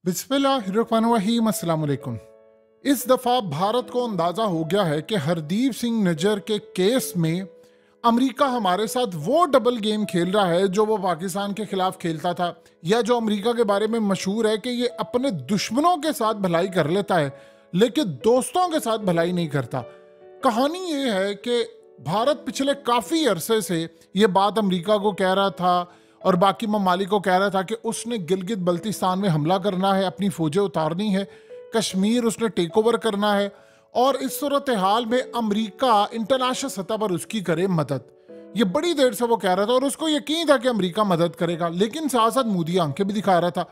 बिस्मिल्लाहिर्रहमानिर्रहीम अस्सलाम वालेकुम। इस दफ़ा भारत को अंदाज़ा हो गया है कि हरदीप सिंह निज्जर के केस में अमेरिका हमारे साथ वो डबल गेम खेल रहा है जो वो पाकिस्तान के खिलाफ खेलता था, या जो अमेरिका के बारे में मशहूर है कि ये अपने दुश्मनों के साथ भलाई कर लेता है लेकिन दोस्तों के साथ भलाई नहीं करता। कहानी ये है कि भारत पिछले काफ़ी अरसे से ये बात अमेरिका को कह रहा था और बाकी ममालिक को कह रहा था कि उसने गिलगित बल्तिस्तान में हमला करना है, अपनी फौजें उतारनी है, कश्मीर उसने टेक ओवर करना है और इस सूरत हाल में अमेरिका इंटरनेशनल सतह पर उसकी करे मदद। ये बड़ी देर से वो कह रहा था और उसको यकीन था कि अमेरिका मदद करेगा, लेकिन साथ साथ मोदी आंखें भी दिखा रहा था।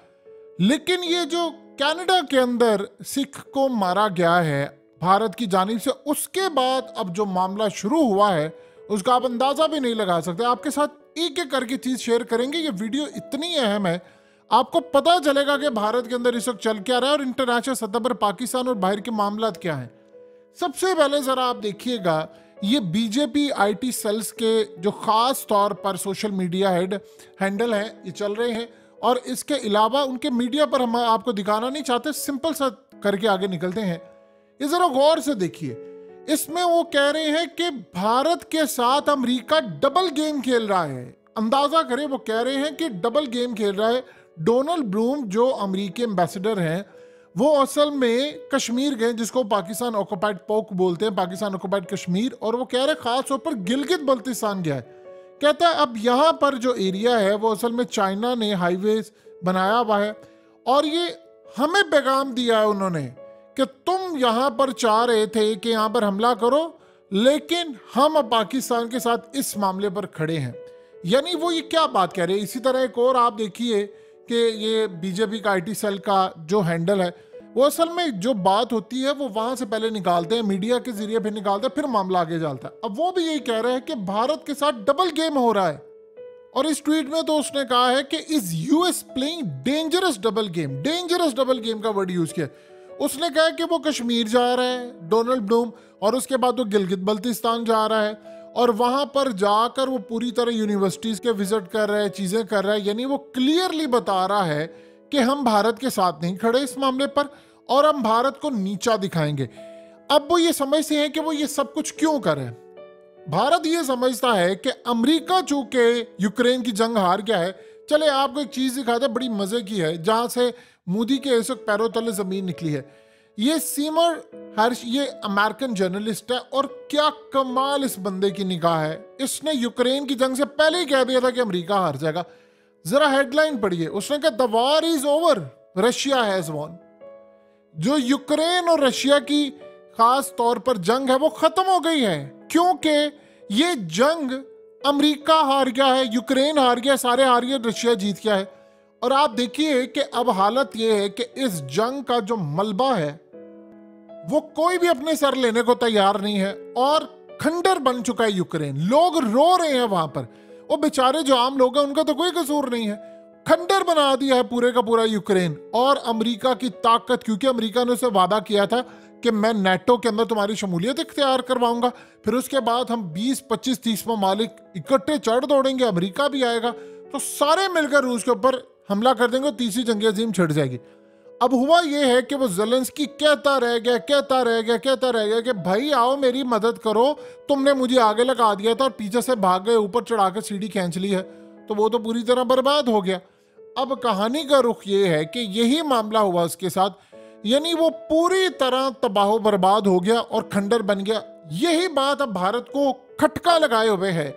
लेकिन ये जो कनाडा के अंदर सिख को मारा गया है भारत की जानिब से, उसके बाद अब जो मामला शुरू हुआ है उसका आप अंदाजा भी नहीं लगा सकते। आपके साथ एक एक करके चीज शेयर करेंगे। ये वीडियो इतनी अहम है, आपको पता चलेगा कि भारत के अंदर इस वक्त चल क्या रहा है और इंटरनेशनल सतह पर पाकिस्तान और बाहर के मामला क्या हैं। सबसे पहले जरा आप देखिएगा, ये बीजेपी आईटी सेल्स के जो खास तौर पर सोशल मीडिया हैंडल हैं ये चल रहे हैं, और इसके अलावा उनके मीडिया पर हम आपको दिखाना नहीं चाहते, सिंपल सा करके आगे निकलते हैं। ये जरा गौर से देखिए, इसमें वो कह रहे हैं कि भारत के साथ अमेरिका डबल गेम खेल रहा है। अंदाजा करें, वो कह रहे हैं कि डबल गेम खेल रहा है। डोनाल्ड ब्लूम जो अमेरिकी एम्बेसडर हैं वो असल में कश्मीर गए, जिसको पाकिस्तान ऑक्युपाइड पोक बोलते हैं, पाकिस्तान ऑक्युपाइड कश्मीर, और वो कह रहे हैं खास तौर पर गिलगित बल्तिस्तान गया है। कहता है अब यहाँ पर जो एरिया है वो असल में चाइना ने हाईवेज बनाया हुआ है और ये हमें पैगाम दिया है उन्होंने कि तुम यहाँ पर चाह रहे थे कि यहाँ पर हमला करो, लेकिन हम अब पाकिस्तान के साथ इस मामले पर खड़े हैं। यानी वो ये क्या बात कह रहे हैं। इसी तरह एक और आप देखिए कि ये बीजेपी का आईटी सेल का जो हैंडल है वो असल में जो बात होती है वो वहां से पहले निकालते हैं, मीडिया के जरिए फिर निकालते हैं, फिर मामला आगे चलता है। अब वो भी यही कह रहे हैं कि भारत के साथ डबल गेम हो रहा है, और इस ट्वीट में तो उसने कहा है कि is US playing dangerous double game. Dangerous double game का वर्ड यूज किया। उसने कहा कि वो कश्मीर जा रहा है डोनाल्ड ब्लूम, और उसके बाद वो गिलगित बल्तिस्तान जा रहा है और वहां पर जाकर वो पूरी तरह यूनिवर्सिटीज के विजिट कर रहा है, चीजें कर रहा है। यानी वो क्लियरली बता रहा है कि हम भारत के साथ नहीं खड़े इस मामले पर और हम भारत को नीचा दिखाएंगे। अब वो ये समझते हैं कि वो ये सब कुछ क्यों कर रहे हैं। भारत ये समझता है कि अमेरिका चूंकि यूक्रेन की जंग हार गया है। चले आपको एक चीज दिखाते, बड़ी मजे की है, जहां से मोदी के इस वक्त पैरों तले जमीन निकली है। ये सीमर हर्ष, ये अमेरिकन जर्नलिस्ट है, और क्या कमाल इस बंदे की निगाह है। इसने यूक्रेन की जंग से पहले ही कह दिया था कि अमेरिका हार जाएगा। जरा हेडलाइन पढ़िए, उसने कहा the war is over, Russia has won. जो यूक्रेन और रशिया की खास तौर पर जंग है वो खत्म हो गई है, क्योंकि ये जंग अमेरिका हार गया है, यूक्रेन हार गया, सारे हार गए, रशिया जीत गया है। और आप देखिए कि अब हालत ये है कि इस जंग का जो मलबा है वो कोई भी अपने सर लेने को तैयार नहीं है और खंडर बन चुका है यूक्रेन। लोग रो रहे हैं वहां पर, वो बेचारे जो आम लोग हैं उनका तो कोई कसूर नहीं है। खंडर बना दिया है पूरे का पूरा यूक्रेन। और अमेरिका की ताकत, क्योंकि अमेरिका ने उसे वादा किया था कि मैं नेटो के अंदर तुम्हारी शमूलियत इख्तियार करवाऊंगा, फिर उसके बाद हम 20, 25, 30 ममालिक इकट्ठे चढ़ दौड़ेंगे, अमेरिका भी आएगा, तो सारे मिलकर रूस के ऊपर हमला कर देंगे, तीसरी जंग अजीम छिड़ जाएगी। अब हुआ यह है कि वो ज़ेलेंस्की कहता रह गया कि भाई आओ मेरी मदद करो, तुमने मुझे आगे लगा दिया था और पीछे से भाग गए, ऊपर चढ़ाकर सीढ़ी खींच ली है, तो वो तो पूरी तरह बर्बाद हो गया। अब कहानी का रुख ये है कि यही मामला हुआ उसके साथ, यानी वो पूरी तरह तबाह बर्बाद हो गया और खंडर बन गया। यही बात अब भारत को खटका लगाए हुए है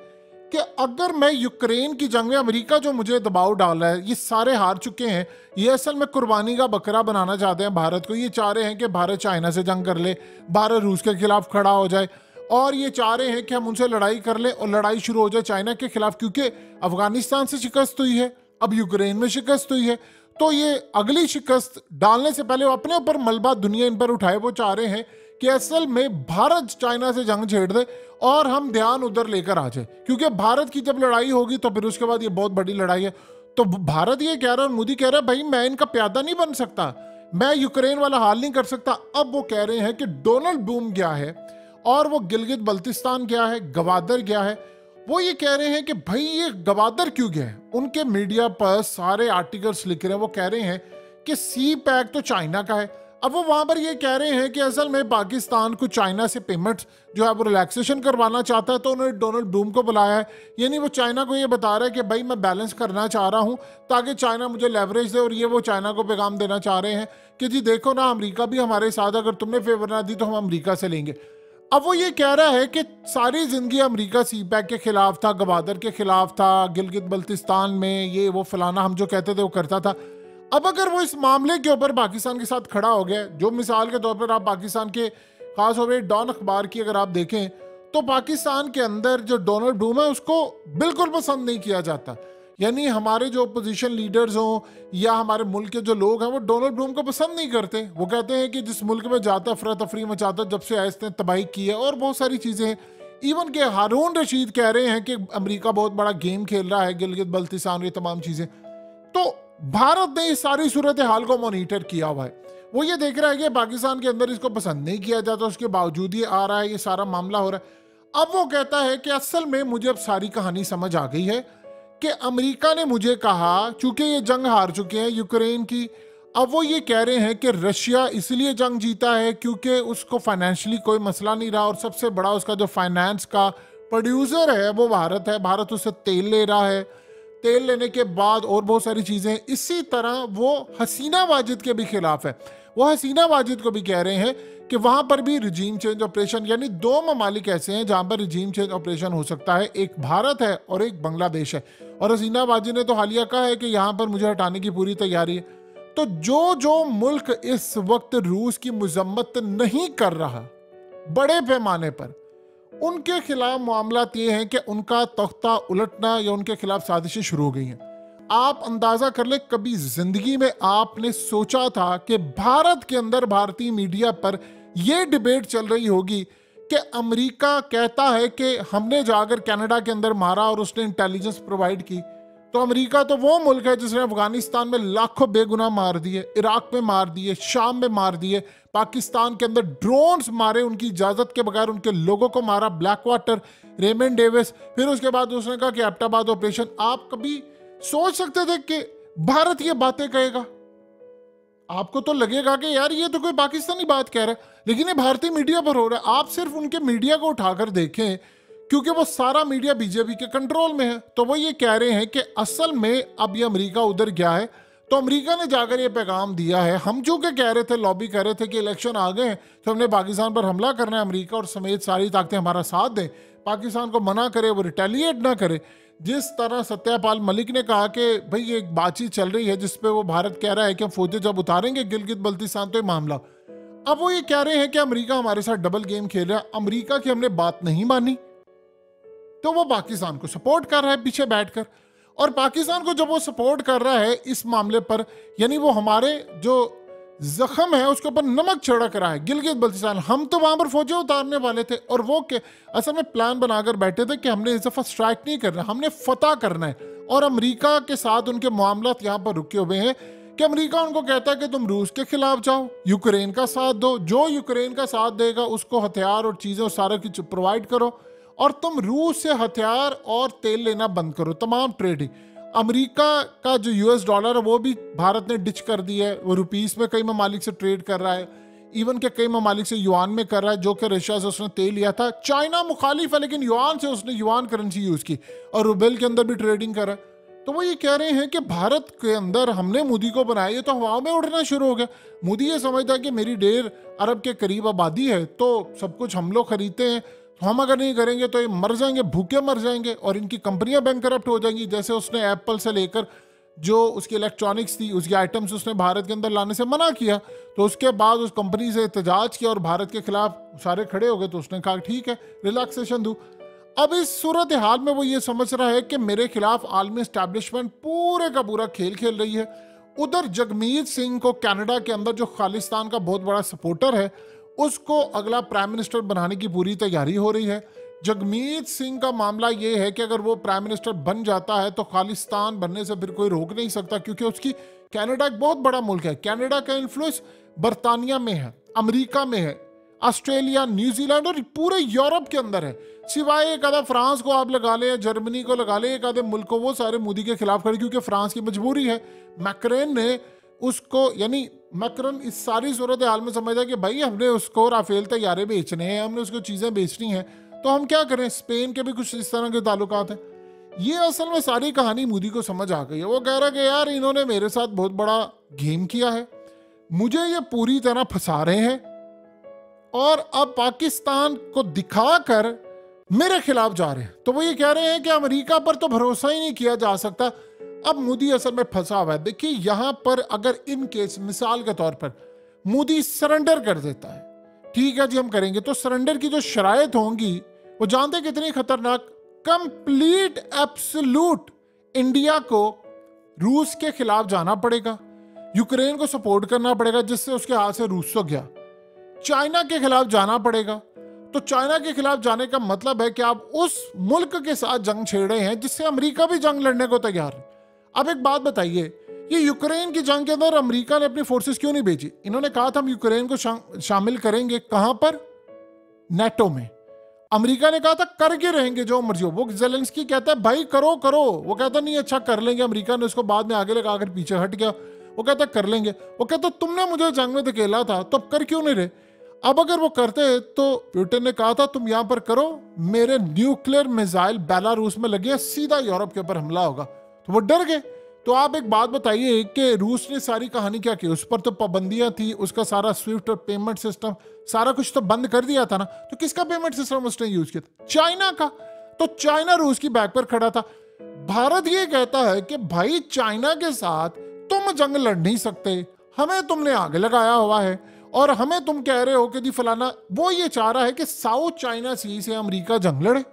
कि अगर मैं यूक्रेन की जंग में, अमेरिका जो मुझे दबाव डाल रहा है, ये सारे हार चुके हैं, ये असल में कुर्बानी का बकरा बनाना चाहते हैं भारत को। ये चाह रहे हैं कि भारत चाइना से जंग कर ले, भारत रूस के खिलाफ खड़ा हो जाए, और ये चाह रहे हैं कि हम उनसे लड़ाई कर ले और लड़ाई शुरू हो जाए चाइना के खिलाफ, क्योंकि अफगानिस्तान से शिकस्त हुई है, अब यूक्रेन में शिकस्त हुई है, तो ये अगली शिकस्त डालने से पहले वो अपने ऊपर मलबा दुनिया इन पर उठाए। वो चाह रहे हैं कि असल में भारत चाइना से जंग छेड़ दे और हम ध्यान उधर लेकर आ जाए, क्योंकि भारत की जब लड़ाई होगी तो फिर उसके बाद ये बहुत बड़ी लड़ाई है। तो भारत ये कह रहा है और मोदी कह रहा है भाई मैं इनका प्यादा नहीं बन सकता, मैं यूक्रेन वाला हाल नहीं कर सकता। अब वो कह रहे हैं कि डोनाल्ड ब्लूम गया है और वो गिलगित बल्तिस्तान गया है, गवादर गया है। वो ये कह रहे हैं कि भाई ये गवादर क्यों गया है। उनके मीडिया पर सारे आर्टिकल्स लिख रहे हैं, वो कह रहे हैं कि सी पैक तो चाइना का है। अब वो वहां पर ये कह रहे हैं कि असल में पाकिस्तान को चाइना से पेमेंट जो है वो रिलैक्सेशन करवाना चाहता है, तो उन्होंने डोनाल्ड ब्लूम को बुलाया है। यानी वो चाइना को ये बता रहा है कि भाई मैं बैलेंस करना चाह रहा हूं ताकि चाइना मुझे लेवरेज दे, और ये वो चाइना को पैगाम देना चाह रहे हैं कि जी देखो ना, अमेरिका भी हमारे साथ, अगर तुमने फेवर ना दी तो हम अमेरिका से लेंगे। अब वो ये कह रहा है कि सारी जिंदगी अमेरिका सी पैक के खिलाफ था, गवादर के खिलाफ था, गिलगित बल्तिस्तान में ये वो फलाना, हम जो कहते थे वो करता था। अब अगर वो इस मामले के ऊपर पाकिस्तान के साथ खड़ा हो गया, जो मिसाल के तौर पर आप पाकिस्तान के खास तौर पर डॉन अखबार की अगर आप देखें तो पाकिस्तान के अंदर जो डोनाल्ड ब्लूम है उसको बिल्कुल पसंद नहीं किया जाता। यानी हमारे जो अपोजिशन लीडर्स हों या हमारे मुल्क के जो लोग हैं वो डोनाल्ड ब्लूम को पसंद नहीं करते। वो कहते हैं कि जिस मुल्क में जाता अफरा तफरी मचाता, जब से आए इसने तबाही की है, और बहुत सारी चीज़ें हैं। इवन के हारून रशीद कह रहे हैं कि अमेरिका बहुत बड़ा गेम खेल रहा है, गिलगित बल्तिस्तान, ये तमाम चीज़ें। तो भारत ने इस सारी सूरत हाल को मॉनिटर किया हुआ है। वो ये देख रहा है कि पाकिस्तान के अंदर इसको पसंद नहीं किया जाता, उसके बावजूद ये आ रहा है, ये सारा मामला हो रहा है। अब वो कहता है कि असल में मुझे अब सारी कहानी समझ आ गई है कि अमेरिका ने मुझे कहा, चूंकि ये जंग हार चुके हैं यूक्रेन की, अब वो ये कह रहे हैं कि रशिया इसलिए जंग जीता है क्योंकि उसको फाइनेंशियली कोई मसला नहीं रहा, और सबसे बड़ा उसका जो फाइनेंस का प्रोड्यूसर है वो भारत है। भारत उससे तेल ले रहा है, तेल लेने के बाद और बहुत सारी चीज़ें। इसी तरह वो हसीना वाजिद के भी खिलाफ है। वो हसीना वाजिद को भी कह रहे हैं कि वहाँ पर भी रिजीम चेंज ऑपरेशन, यानी दो ममालिक ऐसे हैं जहाँ पर रिजीम चेंज ऑपरेशन हो सकता है, एक भारत है और एक बांग्लादेश है। और हसीना वाजिद ने तो हालिया कहा है कि यहाँ पर मुझे हटाने की पूरी तैयारी है। तो जो जो मुल्क इस वक्त रूस की मजम्मत नहीं कर रहा बड़े पैमाने पर, उनके खिलाफ मामला ये हैं कि उनका तख्ता उलटना या उनके खिलाफ साजिशें शुरू हो गई हैं। आप अंदाजा कर ले, कभी जिंदगी में आपने सोचा था कि भारत के अंदर भारतीय मीडिया पर यह डिबेट चल रही होगी कि अमेरिका कहता है कि हमने जाकर कनाडा के अंदर मारा और उसने इंटेलिजेंस प्रोवाइड की। तो अमेरिका तो वो मुल्क है जिसने अफगानिस्तान में लाखों बेगुनाह मार दिए, इराक में मार दिए, शाम में मार दिए, पाकिस्तान के अंदर ड्रोन्स मारे उनकी इजाजत के बगैर, उनके लोगों को मारा, ब्लैक वाटर, रेमंड डेविस, फिर उसके बाद उसने कहा कि एबटाबाद ऑपरेशन। आप कभी सोच सकते थे कि भारत ये बातें कहेगा? आपको तो लगेगा कि यार ये तो कोई पाकिस्तानी बात कह रहा है, लेकिन ये भारतीय मीडिया पर हो रहा है। आप सिर्फ उनके मीडिया को उठाकर देखें, क्योंकि वो सारा मीडिया बीजेपी के कंट्रोल में है। तो वो ये कह रहे हैं कि असल में अब ये अमेरिका उधर गया है, तो अमेरिका ने जाकर ये पैगाम दिया है। हम जो कि कह रहे थे, लॉबी कर रहे थे कि इलेक्शन आ गए तो हमने पाकिस्तान पर हमला करना है, अमेरिका और समेत सारी ताकतें हमारा साथ दें, पाकिस्तान को मना करे, वो रिटेलिएट ना करे। जिस तरह सत्यपाल मलिक ने कहा कि भाई ये एक बातचीत चल रही है जिसपे वो भारत कह रहा है कि हम फौजें जब उतारेंगे गिलगित बल्तिस्तान तो ये मामला। अब वो ये कह रहे हैं कि अमेरिका हमारे साथ डबल गेम खेल रहा है, अमेरिका की हमने बात नहीं मानी तो वो पाकिस्तान को सपोर्ट कर रहा है पीछे बैठकर। और पाकिस्तान को जब वो सपोर्ट कर रहा है इस मामले पर, यानी वो हमारे जो जख्म है उसके ऊपर नमक छिड़क रहा है। गिलगित बल्तिस्तान, हम तो वहां पर फौजें उतारने वाले थे और वो के असल में प्लान बनाकर बैठे थे कि हमने इस दफा स्ट्राइक नहीं करना, हमने फतह करना है। और अमेरिका के साथ उनके मामलात यहाँ पर रुके हुए हैं कि अमेरिका उनको कहता है कि तुम रूस के खिलाफ जाओ, यूक्रेन का साथ दो, जो यूक्रेन का साथ देगा उसको हथियार और चीजें सारा कुछ प्रोवाइड करो, और तुम रूस से हथियार और तेल लेना बंद करो, तमाम ट्रेडिंग। अमेरिका का जो यूएस डॉलर है वो भी भारत ने डिच कर दी है, वो रुपीस में कई ममालिक से ट्रेड कर रहा है, इवन के कई ममालिक से युआन में कर रहा है, जो कि रशिया से उसने तेल लिया था। चाइना मुखालिफ है लेकिन युआन से उसने युआन करेंसी यूज की, और रुबेल के अंदर भी ट्रेडिंग कर रहा है। तो वो ये कह रहे हैं कि भारत के अंदर हमने मोदी को बनाया, ये तो हवाओं में उड़ना शुरू हो गया। मोदी ये समझता है कि मेरी 1.5 अरब के करीब आबादी है तो सब कुछ हम लोग खरीदते हैं, तो हम अगर नहीं करेंगे तो ये मर जाएंगे, भूखे मर जाएंगे और इनकी कंपनियां बैंक करप्ट हो जाएंगी। जैसे उसने एप्पल से लेकर जो उसकी इलेक्ट्रॉनिक्स थी उसकी आइटम्स उसने भारत के अंदर लाने से मना किया, तो उसके बाद उस कंपनी से एहतजाज किया और भारत के खिलाफ सारे खड़े हो गए। तो उसने कहा ठीक है रिलैक्सेशन दूं। अब इस सूरत हाल में वो ये समझ रहा है कि मेरे खिलाफ आलमी एस्टैब्लिशमेंट पूरे का पूरा खेल खेल रही है। उधर जगमीत सिंह को कनाडा के अंदर जो खालिस्तान का बहुत बड़ा सपोर्टर है उसको अगला प्राइम मिनिस्टर बनाने की पूरी तैयारी हो रही है। जगमीत सिंह का मामला ये है कि अगर वो प्राइम मिनिस्टर बन जाता है तो खालिस्तान बनने से फिर कोई रोक नहीं सकता, क्योंकि उसकी कनाडा एक बहुत बड़ा मुल्क है। कनाडा का इन्फ्लुएंस बर्तानिया में है, अमेरिका में है, ऑस्ट्रेलिया, न्यूजीलैंड और पूरे यूरोप के अंदर है। सिवाय एक आधा फ्रांस को आप लगा ले, जर्मनी को लगा ले, एक आधे मुल्क को, वो सारे मोदी के खिलाफ खड़े, क्योंकि फ्रांस की मजबूरी है। मैक्रेन ने उसको, यानी मैक्रॉन इस सारी सूरत हाल में समझा कि भाई हमने उसको राफेल तैयारे बेचने हैं, हमने उसको चीज़ें बेचनी हैं, तो हम क्या करें। स्पेन के भी कुछ इस तरह के ताल्लुकात हैं। ये असल में सारी कहानी मोदी को समझ आ गई है। वो कह रहा है कि यार इन्होंने मेरे साथ बहुत बड़ा गेम किया है, मुझे ये पूरी तरह फंसा रहे हैं और अब पाकिस्तान को दिखाकर मेरे खिलाफ जा रहे हैं। तो वो ये कह रहे हैं कि अमेरिका पर तो भरोसा ही नहीं किया जा सकता। अब मोदी असल में फंसा हुआ है। देखिए यहां पर अगर इन केस मिसाल के तौर पर मोदी सरेंडर कर देता है, ठीक है जी हम करेंगे, तो सरेंडर की जो शराइत होंगी वो जानते कितनी खतरनाक, कंप्लीट एब्सोल्यूट इंडिया को रूस के खिलाफ जाना पड़ेगा, यूक्रेन को सपोर्ट करना पड़ेगा जिससे उसके हाथ से रूस तो गया, चाइना के खिलाफ जाना पड़ेगा। तो चाइना के खिलाफ जाने का मतलब है कि आप उस मुल्क के साथ जंग छेड़े हैं जिससे अमेरिका भी जंग लड़ने को तैयार है। अब एक बात बताइए, ये यूक्रेन की जंग के अंदर अमेरिका ने अपनी फोर्सेस क्यों नहीं भेजी? इन्होंने कहा था हम यूक्रेन को शामिल करेंगे, कहां पर? नेटो में। अमेरिका ने कहा था करके रहेंगे जो मर्जी हो। वो ज़ेलेंस्की कहता है भाई करो करो, वो कहता नहीं अच्छा कर लेंगे। अमेरिका ने उसको बाद में आगे लगाकर पीछे हट गया, वो कहता कर लेंगे। वो कहता तुमने मुझे जंग में धकेला था तो अब कर क्यों नहीं रहे? अब अगर वो करते तो पुतिन ने कहा था तुम यहां पर करो, मेरे न्यूक्लियर मिसाइल बेलारूस में लगे, सीधा यूरोप के ऊपर हमला होगा। तो वो डर गए। तो आप एक बात बताइए कि रूस ने सारी कहानी क्या की? उस पर तो पाबंदियां थी, उसका सारा स्विफ्ट और पेमेंट सिस्टम सारा कुछ तो बंद कर दिया था ना। तो किसका पेमेंट सिस्टम उसने यूज किया था? चाइना का। तो चाइना रूस की बैक पर खड़ा था। भारत ये कहता है कि भाई चाइना के साथ तुम जंग लड़ नहीं सकते, हमें तुमने आगे लगाया हुआ है और हमें तुम कह रहे हो कि जी फलाना। वो ये चाह रहा है कि साउथ चाइना सी से अमेरिका जंग लड़े,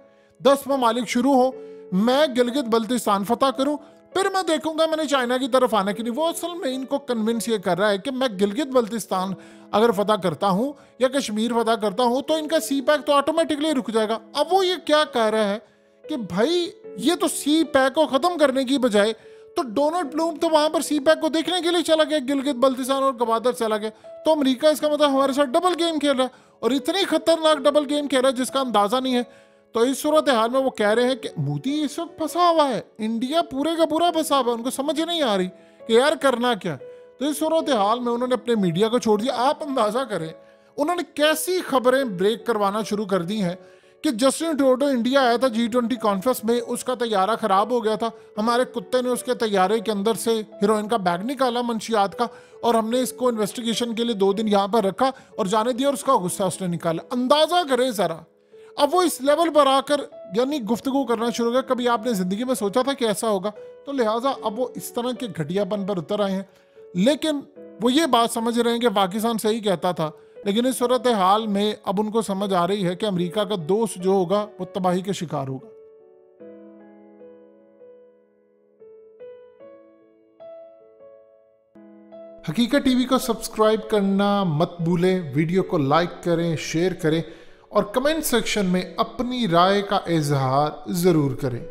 10 ममालिक शुरू हो, मैं गिलगित बल्तिस्तान फतह करूं, फिर मैं देखूंगा मैंने चाइना की तरफ आना कि नहीं। वो असल में इनको कन्विंस ये कर रहा है कि मैं गिलगित बल्तिस्तान अगर फतह करता हूं या कश्मीर फतह करता हूं तो इनका सी पैक तो ऑटोमेटिकली रुक जाएगा। अब वो ये क्या कह रहा है कि भाई ये तो सी पैक को खत्म करने की बजाय, तो डोनाल्ड ब्लूम तो वहां पर सी पैक को देखने के लिए चला गया, गिलगित बल्तिस्तान और गवादर चला गया। तो अमेरिका इसका मतलब हमारे साथ डबल गेम खेल रहा है और इतनी खतरनाक डबल गेम खेल रहा है जिसका अंदाजा नहीं है। तो इस सूरत हाल में वो कह रहे हैं कि मोदी इस वक्त फंसा हुआ है, इंडिया पूरे का पूरा फंसा हुआ है, उनको समझ ही नहीं आ रही कि यार करना क्या। तो इस सूरत हाल में उन्होंने अपने मीडिया को छोड़ दिया। आप अंदाजा करें उन्होंने कैसी खबरें ब्रेक करवाना शुरू कर दी हैं कि जस्टिन ट्रूडो इंडिया आया था G20 कॉन्फ्रेंस में, उसका तैयारा खराब हो गया था, हमारे कुत्ते ने उसके तैयारे के अंदर से हीरोइन का बैग निकाला मंशियात का, और हमने इसको इन्वेस्टिगेशन के लिए 2 दिन यहाँ पर रखा और जाने दिया और उसका गुस्सा उसने निकाला। अंदाजा करें जरा, अब वो इस लेवल पर आकर यानी गुफ्तगू करना शुरू हो गया। कभी आपने जिंदगी में सोचा था कि ऐसा होगा? तो लिहाजा अब वो इस तरह के घटियापन पर उतर आए हैं। लेकिन वो ये बात समझ रहे हैं कि पाकिस्तान सही कहता था, लेकिन इस सूरत हाल में अब उनको समझ आ रही है कि अमेरिका का दोस्त जो होगा वो तबाही के शिकार होगा। हकीकत टीवी को सब्सक्राइब करना मत भूलें, वीडियो को लाइक करें, शेयर करें और कमेंट सेक्शन में अपनी राय का इजहार जरूर करें।